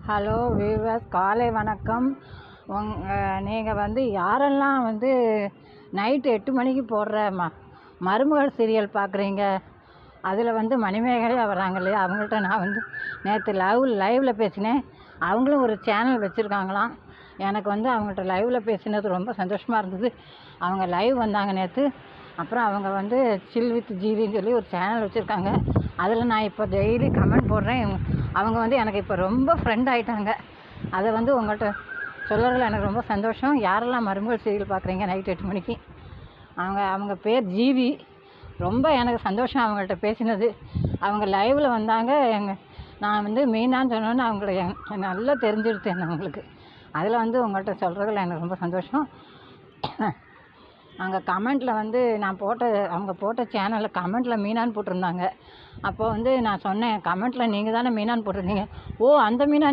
Hello viewers, காலை வணக்கம். நீங்கள் யாரெல்லாம் நைட்டு 8 மணிக்கு போடுற மருமகள் சீரியல் பார்க்குறீங்க, அதில் மணிமேகலை வராங்க இல்லையா, அவங்கள்ட்ட நான் நேற்று லைவில் பேசினேன். அவங்களும் ஒரு சேனல் வச்சுருக்காங்களாம். எனக்கு அவங்கள்ட்ட லைவில் பேசினது ரொம்ப சந்தோஷமாக இருந்தது. அவங்க லைவ் வந்தாங்க நேற்று. அப்புறம் அவங்க சில் வித் ஜீவின்னு சொல்லி ஒரு சேனல் வச்சுருக்காங்க. அதில் நான் இப்போ டெய்லி கமெண்ட் போடுறேன். அவங்க எனக்கு இப்போ ரொம்ப ஃப்ரெண்ட் ஆகிட்டாங்க. அதை உங்கள்கிட்ட சொல்கிறதுல எனக்கு ரொம்ப சந்தோஷம். யாரெல்லாம் மருமகள் சீரியல் பார்க்குறீங்க நைட் 8 மணிக்கு, அவங்க பேர் ஜீவி. ரொம்ப எனக்கு சந்தோஷம் அவங்கள்ட்ட பேசினது. அவங்க லைவில் வந்தாங்க. நான் மீனான்னு சொன்னோன்னே அவங்கள நல்லா தெரிஞ்சுடுத்தேன் அவங்களுக்கு. அதில் உங்கள்கிட்ட சொல்கிறதுல எனக்கு ரொம்ப சந்தோஷம். அங்கே கமெண்ட்டில் நான் அவங்க போட்ட சேனலில் கமெண்ட்டில் மீனான்னு போட்டிருந்தாங்க. அப்போ நான் சொன்னேன், கமெண்ட்டில் நீங்கள் தானே மீனான்னு போட்டிருந்தீங்க. ஓ, அந்த மீனா